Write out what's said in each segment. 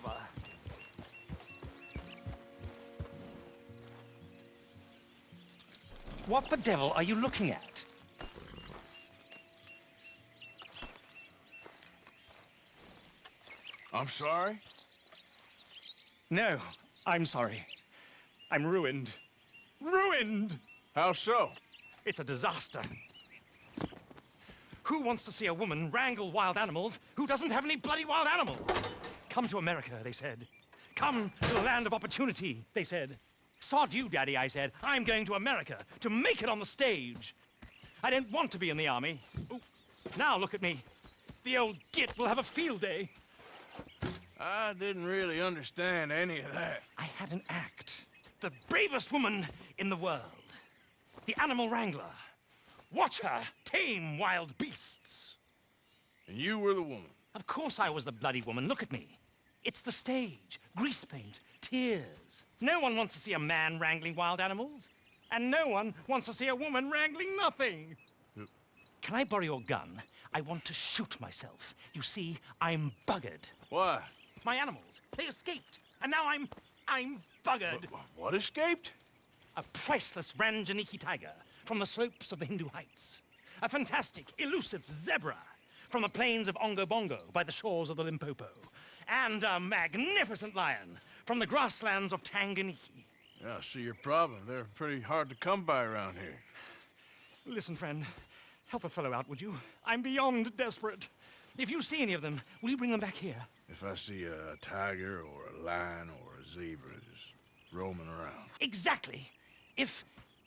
bother. What the devil are you looking at? I'm sorry? No, I'm sorry. I'm ruined. Ruined! How so? It's a disaster. Who wants to see a woman wrangle wild animals who doesn't have any bloody wild animals? Come to America, they said. Come to the land of opportunity, they said. Sod you, Daddy, I said. I'm going to America to make it on the stage. I didn't want to be in the army. Ooh. Now look at me. The old git will have a field day. I didn't really understand any of that. I had an act. The bravest woman in the world. The animal wrangler. Watch her tame wild beasts. And you were the woman. Of course I was the bloody woman. Look at me. It's the stage. Grease paint. Tears. No one wants to see a man wrangling wild animals. And no one wants to see a woman wrangling nothing. Can I borrow your gun? I want to shoot myself. You see, I'm buggered. Why? My animals, they escaped. And now I'm buggered. What escaped? A priceless Ranjaniki tiger from the slopes of the Hindu Heights. A fantastic, elusive zebra from the plains of Ongo Bongo by the shores of the Limpopo. And a magnificent lion from the grasslands of Tanganyika. Yeah, I see your problem. They're pretty hard to come by around here. Listen, friend, help a fellow out, would you? I'm beyond desperate. If you see any of them, will you bring them back here? If I see a tiger or a lion or a zebra just roaming around. Exactly.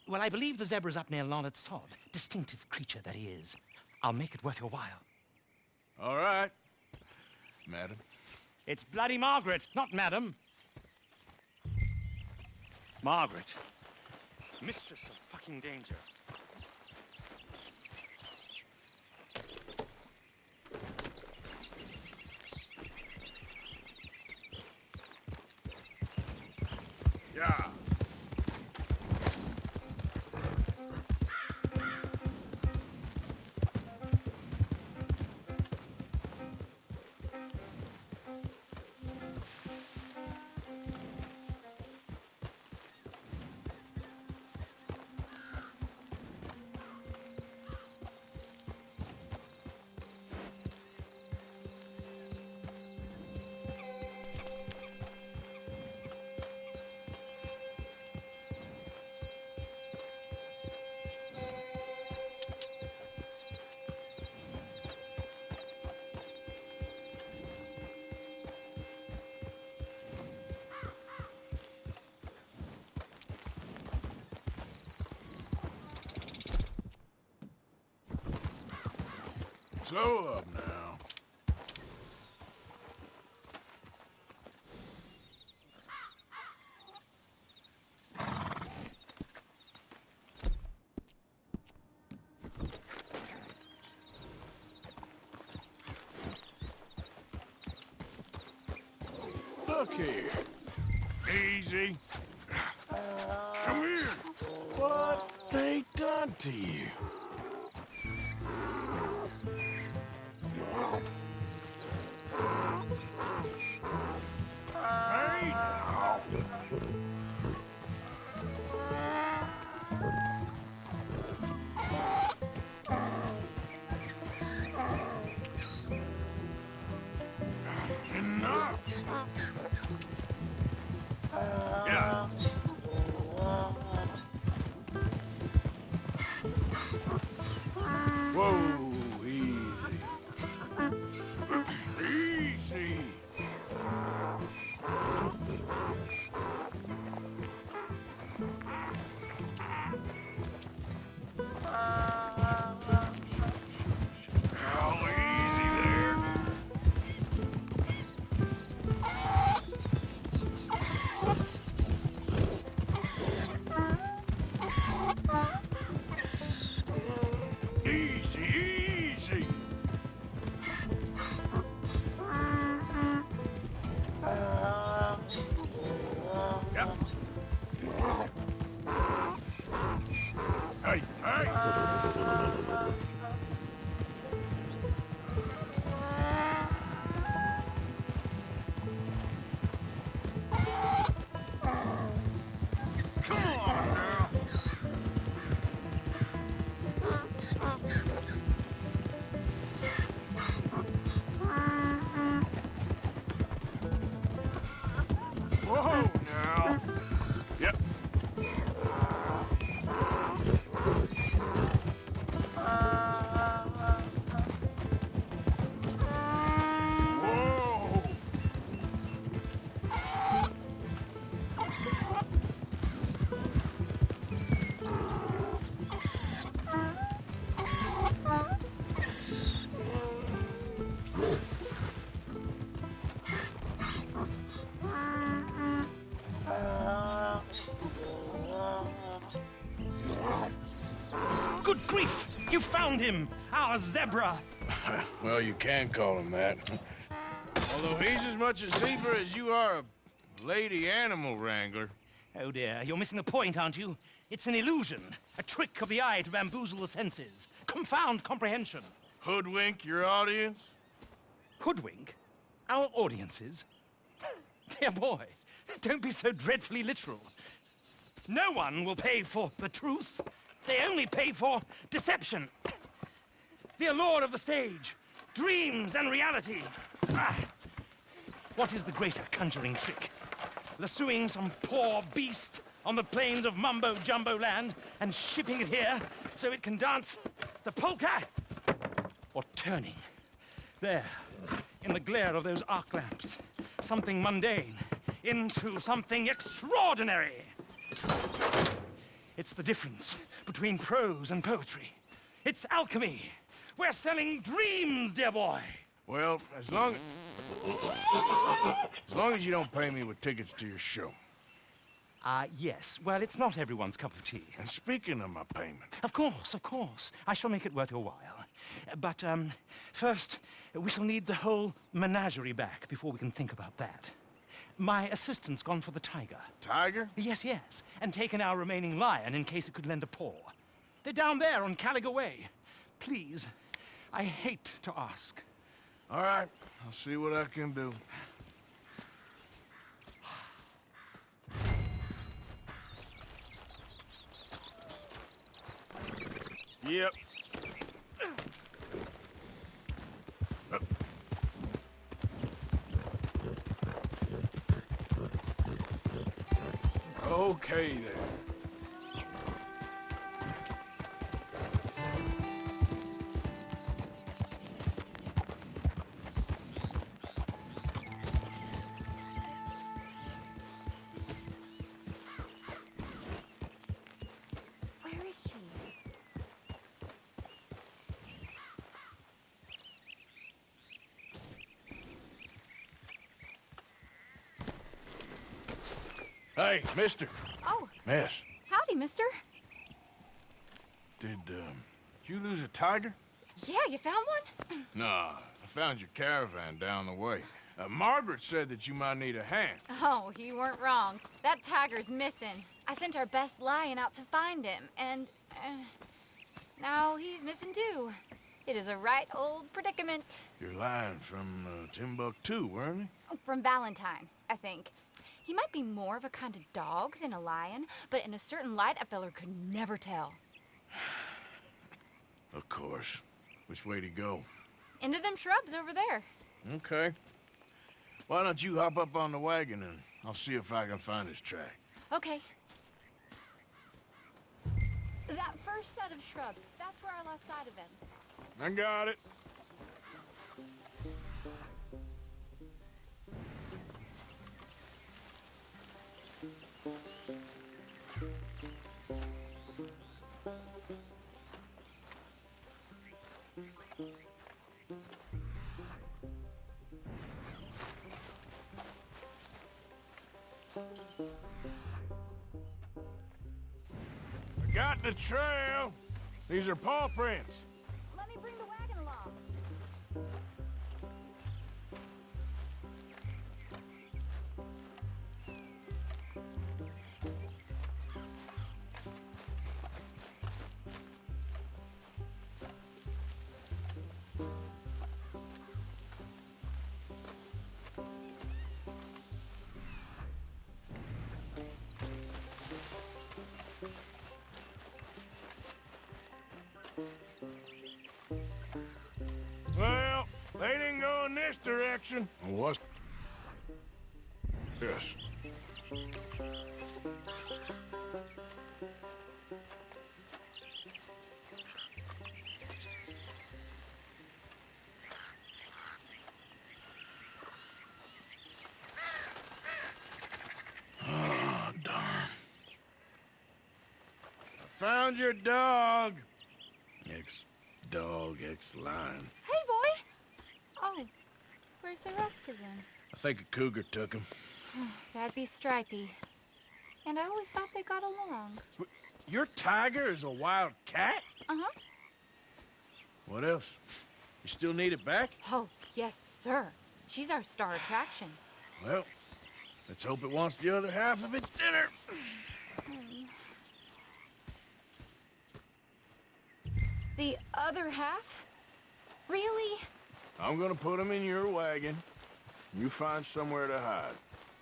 Well, I believe the zebra's up near Larned Sod. Distinctive creature that he is. I'll make it worth your while. All right, madam. It's bloody Margaret, not madam. Margaret. Mistress of fucking danger. Yeah. Slow up now. Look here. Easy. Come here. What they done to you? Hey now. Enough. Yeah. You found him, our zebra. Well, you can call him that. Although he's as much a zebra as you are a lady animal wrangler. Oh dear, you're missing the point, aren't you? It's an illusion, a trick of the eye to bamboozle the senses, confound comprehension. Hoodwink your audience? Hoodwink? Our audiences? Dear boy, don't be so dreadfully literal. No one will pay for the truth. They only pay for deception. The allure of the stage, dreams and reality. What is the greater conjuring trick? Lassoing some poor beast on the plains of mumbo-jumbo land and shipping it here so it can dance the polka? Or turning, there, in the glare of those arc lamps, something mundane into something extraordinary? It's the difference between prose and poetry. It's alchemy. We're selling dreams, dear boy. Well, as long as you don't pay me with tickets to your show. Yes. Well, it's not everyone's cup of tea. And speaking of my payment... Of course, of course. I shall make it worth your while. But, first, we shall need the whole menagerie back before we can think about that. My assistant's gone for the tiger. Tiger? Yes, yes. And taken our remaining lion in case it could lend a paw. They're down there on Caliga Way. Please, I hate to ask. All right, I'll see what I can do. Yep. Okay, then. Where is she? Hey, mister. Oh, Miss, howdy, mister. did you lose a tiger? Yeah, you found one? Nah, I found your caravan down the way. Margaret said that you might need a hand. Oh, you weren't wrong. That tiger's missing. I sent our best lion out to find him, and now he's missing too. It is a right old predicament. Your lion from Timbuktu, weren't he? From Valentine, I think. He might be more of a kind of dog than a lion, but in a certain light, a feller could never tell. Of course. Which way to go? Into them shrubs over there. Okay. Why don't you hop up on the wagon and I'll see if I can find his track. Okay. That first set of shrubs, that's where I lost sight of him. I got it. I got the trail. These are paw prints. Let me bring the wagon along. Well, they didn't go in this direction. What? Yes. Oh, darn. I found your dog. Ex-dog, ex-lion. Hey, boy! Oh, where's the rest of them? I think a cougar took him. That'd be Stripey. And I always thought they got along. Your tiger is a wild cat? Uh-huh. What else? You still need it back? Oh, yes, sir. She's our star attraction. Well, let's hope it wants the other half of its dinner. The other half? Really? I'm gonna put them in your wagon. You find somewhere to hide.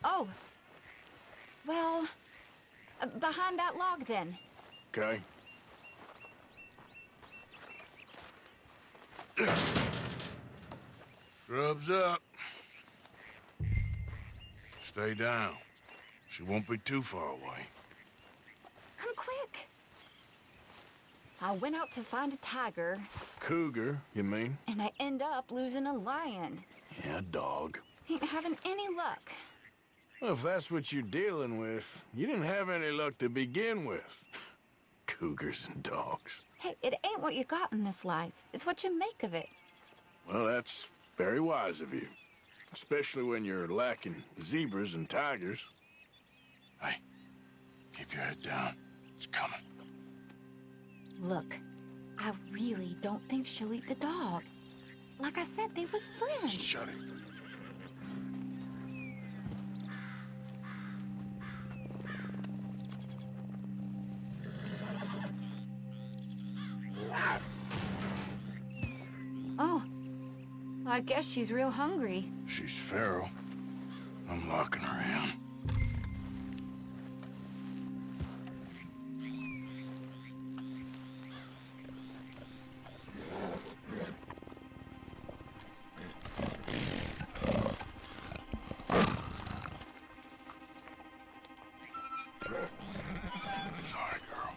Oh. Well, behind that log, then. Okay? Scrubs up. Stay down. She won't be too far away. Come quick. I went out to find a tiger, Cougar, you mean? and I end up losing a lion. Yeah, dog. Ain't having any luck. Well, if that's what you're dealing with, you didn't have any luck to begin with. Cougars and dogs. Hey, it ain't what you got in this life. It's what you make of it. Well, that's very wise of you. Especially when you're lacking zebras and tigers. Hey, keep your head down. It's coming. Look, I really don't think she'll eat the dog. Like I said, they was friends. Shut it. Oh, I guess she's real hungry. She's feral. I'm locking her in. Sorry, girl.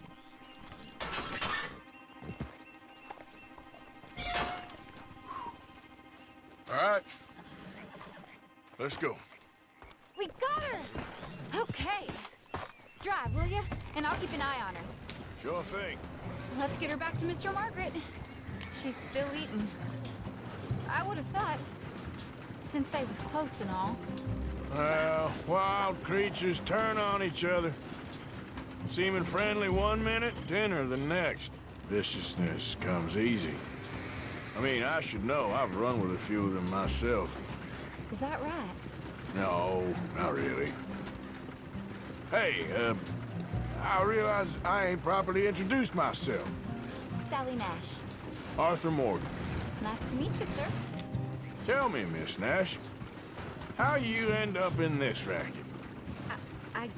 All right. Let's go. We got her! Okay. Drive, will you? And I'll keep an eye on her. Sure thing. Let's get her back to Mr. Margaret. She's still eating. I would have thought, since they was close and all. Well, wild creatures turn on each other. Seeming friendly one minute, dinner the next. Viciousness comes easy. I mean, I should know. I've run with a few of them myself. Is that right? No, not really. Hey, I realize I ain't properly introduced myself. Sally Nash. Arthur Morgan. Nice to meet you, sir. Tell me, Miss Nash, how you end up in this racket? I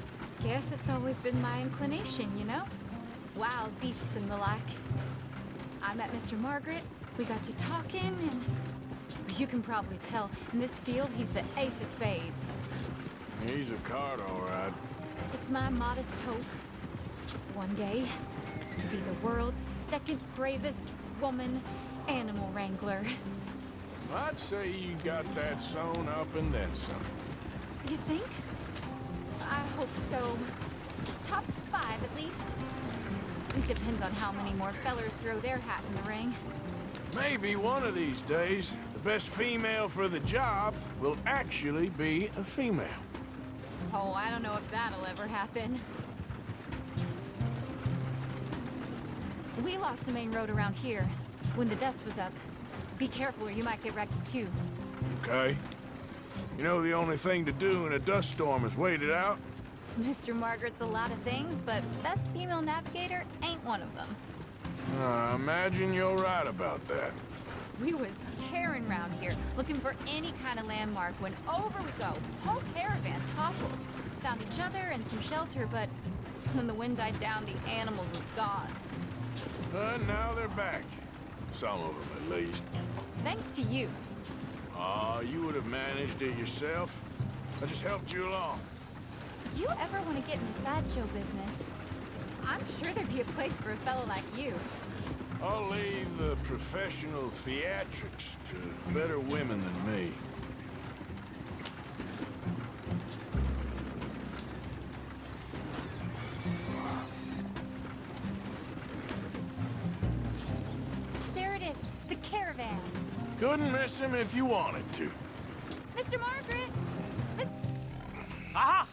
guess it's always been my inclination, you know? Wild beasts and the like. I met Mr. Margaret, we got to talking, and you can probably tell, in this field, he's the ace of spades. He's a card, all right. It's my modest hope, one day, to be the world's second bravest woman animal wrangler. I'd say you got that sewn up and then some. You think? I hope so. Top 5, at least. Depends on how many more fellers throw their hat in the ring. Maybe one of these days, the best female for the job will actually be a female. Oh, I don't know if that'll ever happen. We lost the main road around here when the dust was up. Be careful or you might get wrecked too. Okay? You know the only thing to do in a dust storm is wait it out? Mr. Margaret's a lot of things, but best female navigator ain't one of them. I imagine you're right about that. We was tearing around here, looking for any kind of landmark when over we go. Whole caravan toppled. Found each other and some shelter, but when the wind died down, the animals was gone. And now they're back. Some of them, at least. Thanks to you. Aw, you would have managed it yourself. I just helped you along. If you ever want to get in the sideshow business, I'm sure there'd be a place for a fellow like you. I'll leave the professional theatrics to better women than me. There it is, the caravan. Couldn't miss him if you wanted to. Mr. Margaret! Aha!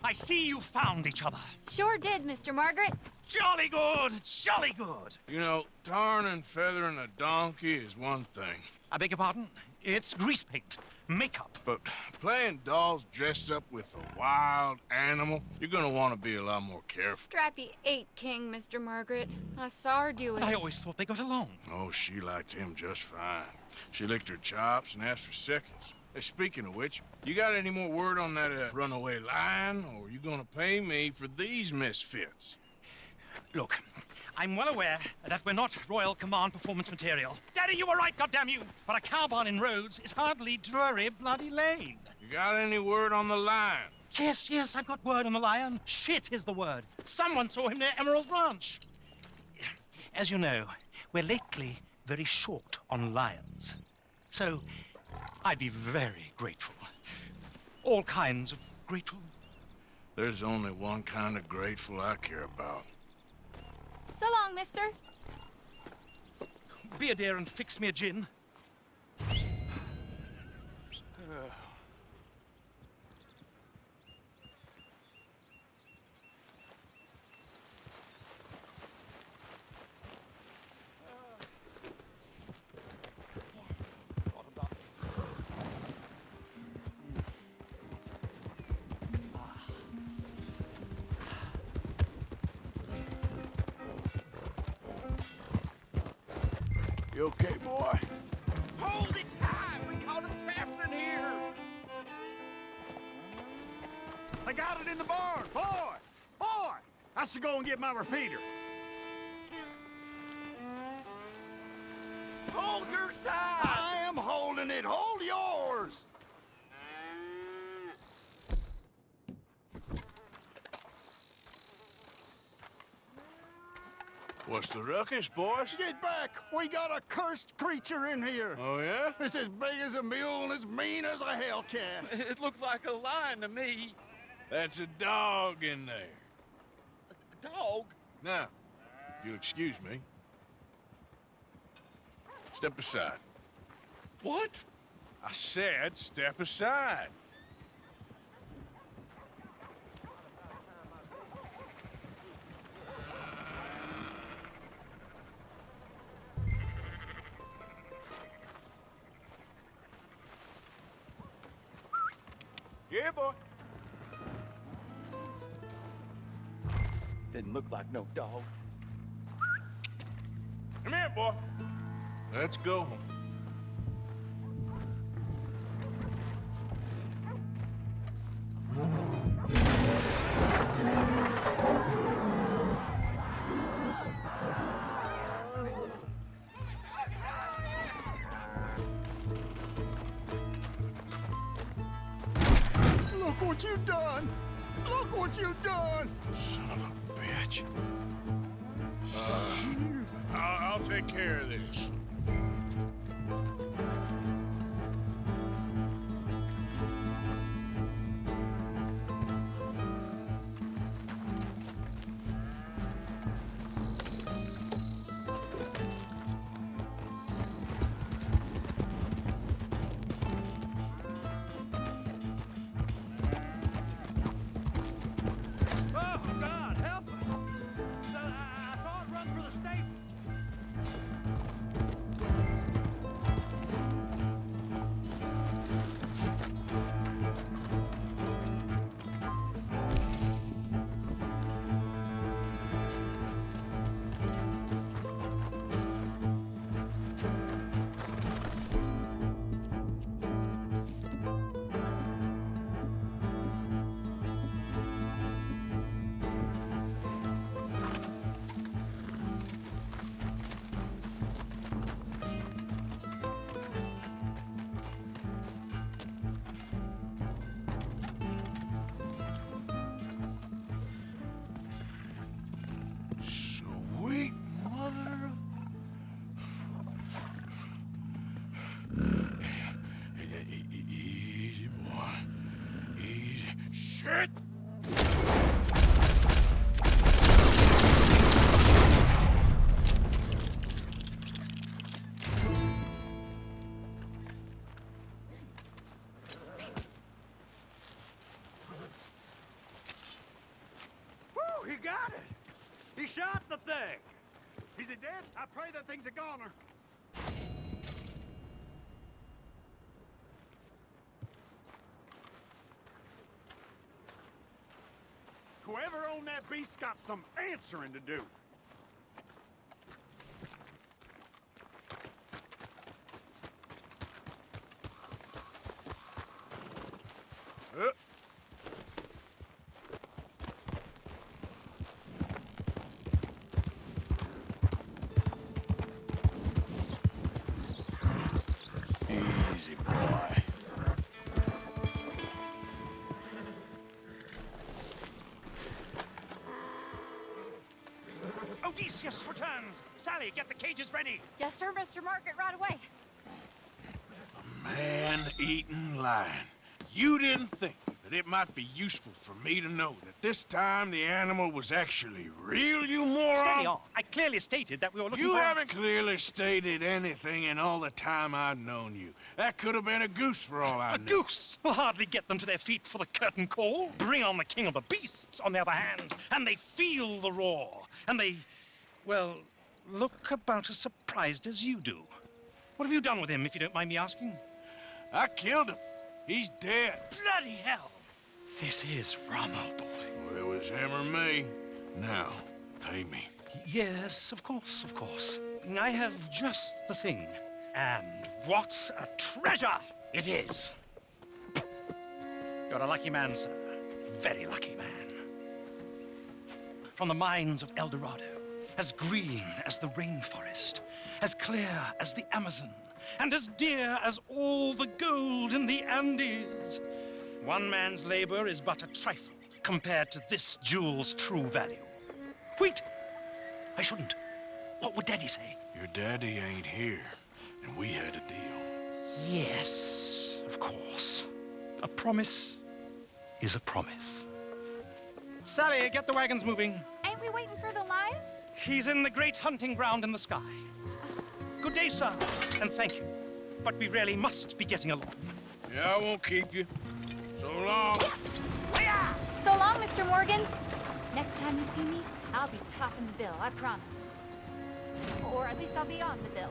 I see you found each other. Sure did, Mr. Margaret. Jolly good, jolly good. You know, tarring and feathering a donkey is one thing. I beg your pardon? It's grease paint, makeup. But playing dolls dressed up with a wild animal, you're gonna want to be a lot more careful. Strappy ate King, Mr. Margaret. I saw her do it. I always thought they got along. Oh, she liked him just fine. She licked her chops and asked for seconds. Hey, speaking of which, you got any more word on that runaway lion, or are you gonna pay me for these misfits? Look, I'm well aware that we're not Royal Command performance material. Daddy, you were right, goddamn you! But a cow barn in Rhodes is hardly Drury Bloody Lane. You got any word on the lion? Yes, I've got word on the lion. Shit is the word. Someone saw him near Emerald Ranch. As you know, we're lately very short on lions. So, I'd be very grateful. All kinds of grateful. There's only one kind of grateful I care about. So long, mister. Be a dear and fix me a gin. You okay, boy? Hold it tight! We caught him trapped in here! I got it in the barn! Boy! Boy! I should go and get my repeater. Hold your side! I am holding it! Hold yours! What's the ruckus, boys? Get back! We got a cursed creature in here! Oh, yeah? It's as big as a mule and as mean as a hellcat. It looked like a lion to me. That's a dog in there. A dog? Now, if you'll excuse me. Step aside. What? I said step aside. Yeah, boy. Didn't look like no dog. Come here, boy. Let's go home. Look what you done! Look what you done! Son of a bitch. I'll take care of this. Oh, God, help! I saw it run for the stable. Sweet mother of... Easy, boy. Easy. Shit! Woo, he got it! He shot the thing! Is it dead? I pray that thing's a goner. Whoever owned that beast's got some answering to do. Easy, boy. Odysseus returns! Sally, get the cages ready! Yes, sir, Mr. Margaret, right away. Man-eating lion. You didn't think that it might be useful for me to know that this time the animal was actually real, you moron? Steady on. I clearly stated that we were looking You for... haven't clearly stated anything in all the time I've known you. That could have been a goose for all I A knew. goose will hardly get them to their feet for the curtain call. Bring on the king of the beasts, on the other hand, and they feel the roar. And they, well, look about as surprised as you do. What have you done with him, if you don't mind me asking? I killed him. He's dead. Bloody hell! This is Ramo, boy. Well, it was him or me. Now, pay me. Yes, of course, of course. I have just the thing. And what a treasure it is! You're a lucky man, sir. Very lucky man. From the mines of El Dorado, as green as the rainforest, as clear as the Amazon, and as dear as all the gold in the Andes. One man's labor is but a trifle compared to this jewel's true value. Wait! I shouldn't. What would Daddy say? Your daddy ain't here, and we had a deal. Yes, of course. A promise is a promise. Sally, get the wagons moving. Ain't we waiting for the lion? He's in the great hunting ground in the sky. Good day, sir, and thank you. But we really must be getting along. Yeah, I won't keep you. So long. So long, Mr. Morgan. Next time you see me, I'll be topping the bill, I promise. Or at least I'll be on the bill.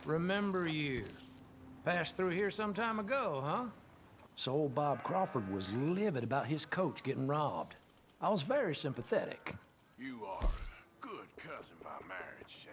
Remember you. Passed through here some time ago, huh? So old Bob Crawford was livid about his coach getting robbed. I was very sympathetic. You are a good cousin by marriage, Seamus.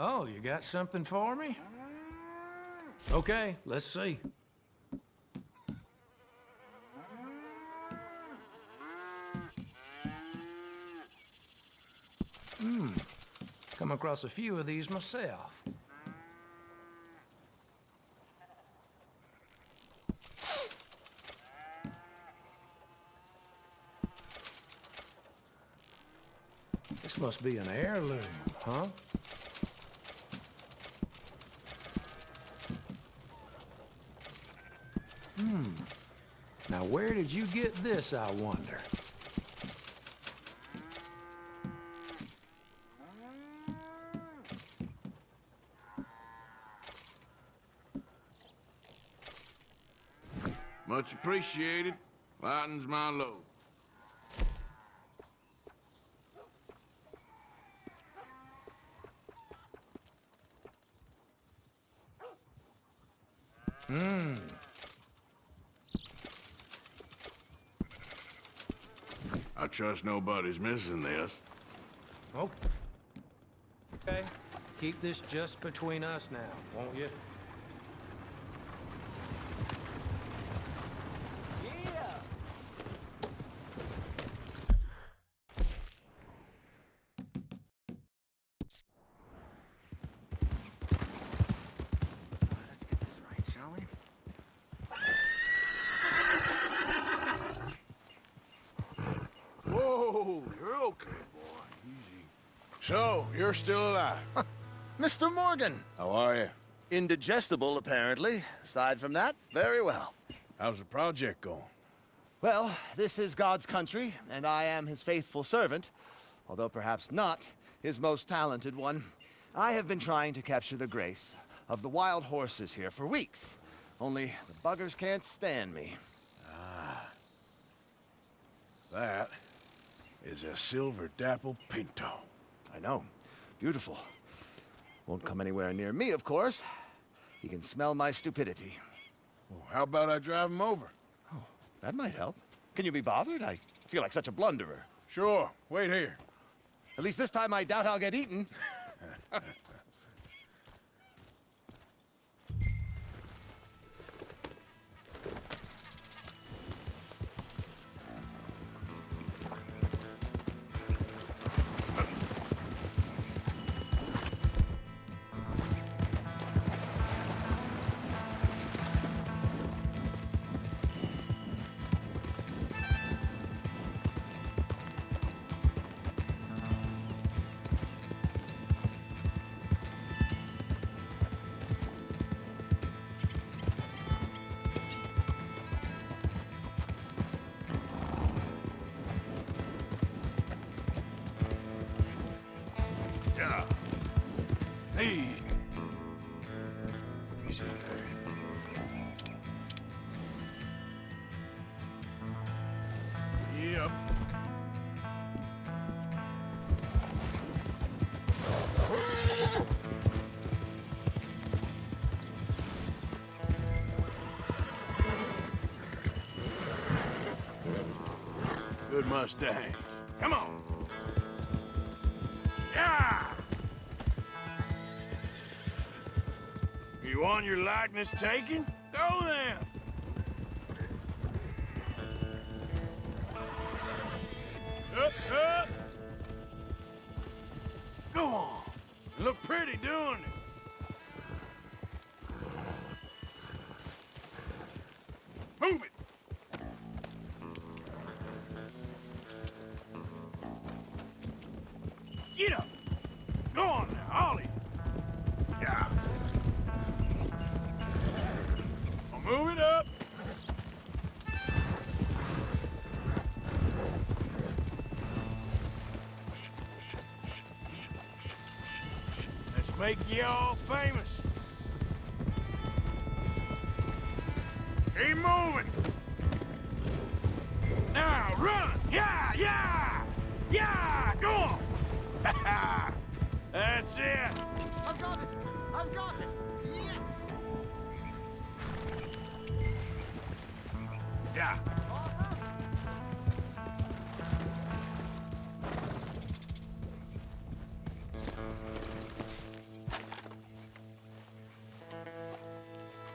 Oh, you got something for me? Okay, let's see. Come across a few of these myself. This must be an heirloom, huh? Now, where did you get this, I wonder? Much appreciated. Lightens my load. trust nobody's missing this. Okay. Keep this just between us now, won't you? Whoa, you're okay, boy. Easy. So, you're still alive. Mr. Morgan! How are you? Indigestible, apparently. Aside from that, very well. How's the project going? Well, this is God's country, and I am his faithful servant, although perhaps not his most talented one. I have been trying to capture the grace of the wild horses here for weeks. Only the buggers can't stand me. That is a silver dapple pinto. I know. Beautiful. Won't come anywhere near me, of course. He can smell my stupidity. Well, how about I drive him over? Oh, that might help. Can you be bothered? I feel like such a blunderer. Sure. Wait here. At least this time I doubt I'll get eaten. Yeah. Hey. Easy there. Yep. Good Mustang. Come on. Yeah! You want your likeness taken? Go then! Up, up! Go on! You look pretty doing it. Move it! Get up! Go on now, Ollie! Yeah. I'll move it up. Let's make you all famous. Keep moving. Now run! Yeah, yeah! Yeah! Go on! That's it! I've got it! I've got it! Yes! Yeah.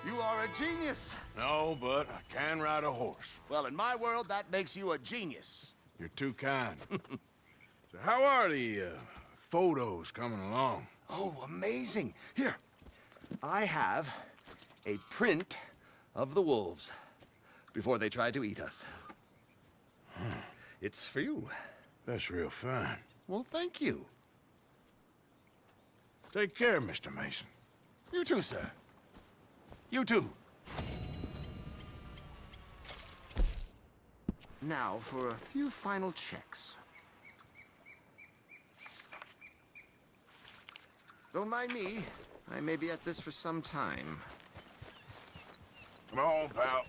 You are a genius! No, but I can ride a horse. Well, in my world, that makes you a genius. You're too kind. So how are the photos coming along? Oh, amazing. Here, I have a print of the wolves before they tried to eat us. It's for you. That's real fine. Well, thank you. Take care, Mr. Mason. You too, sir. You too. Now for a few final checks. Don't mind me. I may be at this for some time. Come on, pal.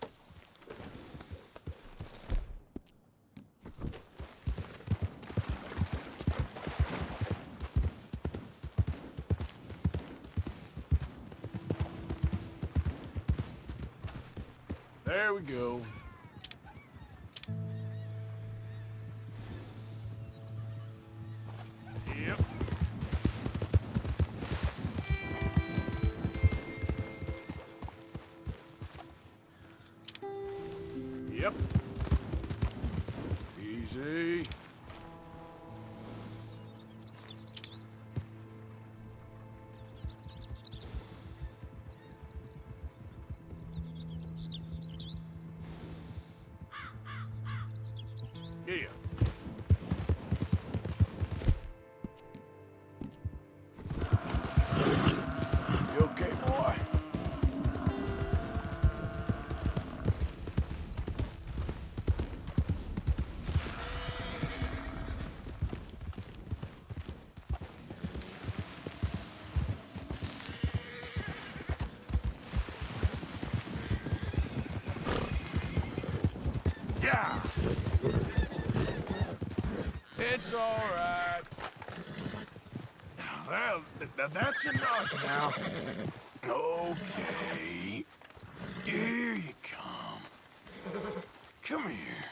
There we go. Yep. Easy. Yeah. You okay, boy? Yeah. It's all right. Well, that's enough now. Okay. Here you come. Come here.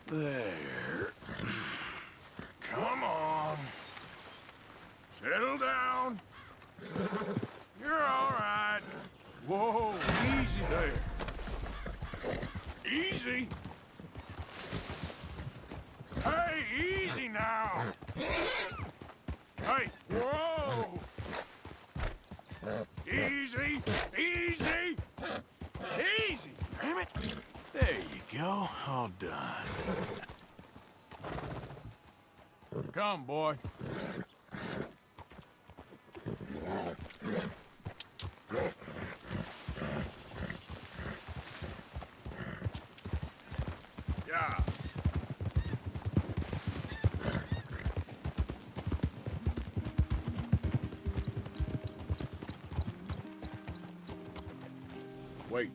There. Come on. Settle down. You're all right. Whoa, easy there. Easy. Hey, easy now. Hey, whoa. Easy, easy, easy. Damn it. There you go. All done. Come, boy. Yeah. Wait.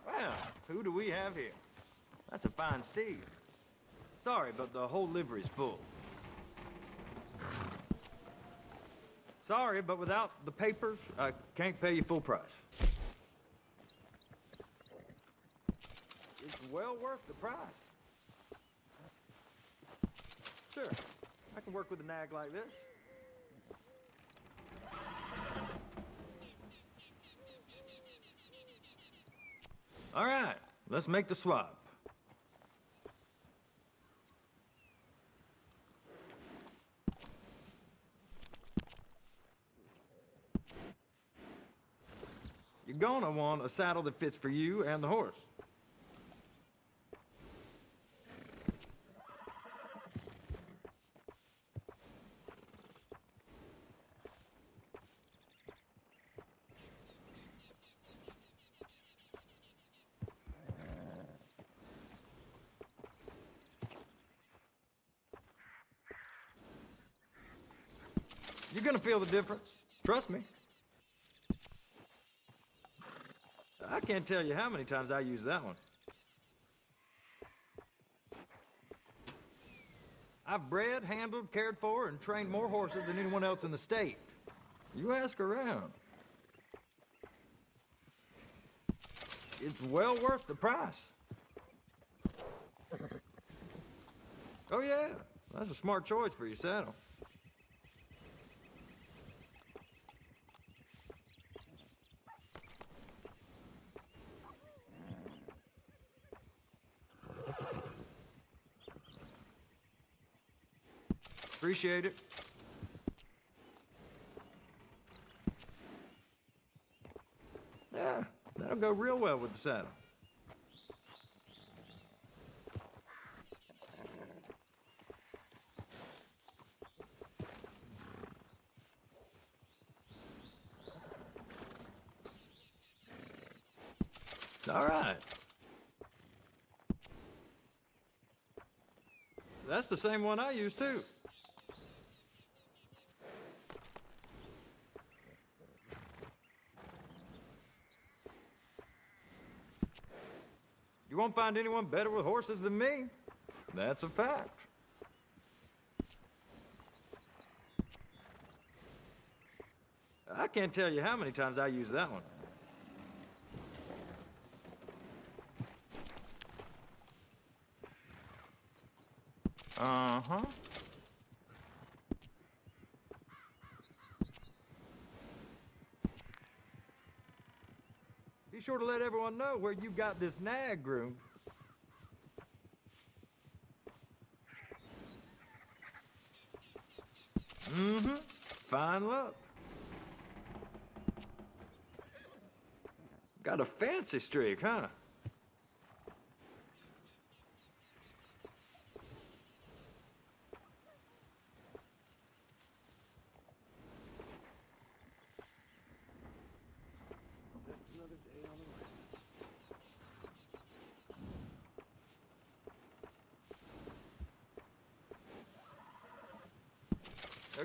Well, who do we have here? That's a fine steed. Sorry, but the whole livery's full. Sorry, but without the papers, I can't pay you full price. It's well worth the price. Sure, I can work with a nag like this. All right, let's make the swap. You're gonna want a saddle that fits for you and the horse. You're gonna feel the difference. Trust me. I can't tell you how many times I use that one. I've bred, handled, cared for, and trained more horses than anyone else in the state. You ask around. It's well worth the price. Oh yeah, that's a smart choice for your saddle. Appreciate it. Yeah, that'll go real well with the saddle. All right. That's the same one I use, too. You won't find anyone better with horses than me. That's a fact. I can't tell you how many times I use that one. Uh-huh. Be sure to let everyone know where you got this nag groomed. Mm-hmm. Fine luck. Got a fancy streak, huh?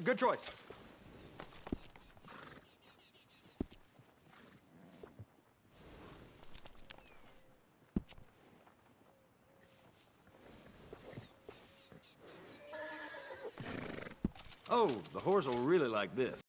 Good choice. Oh, the horse will really like this.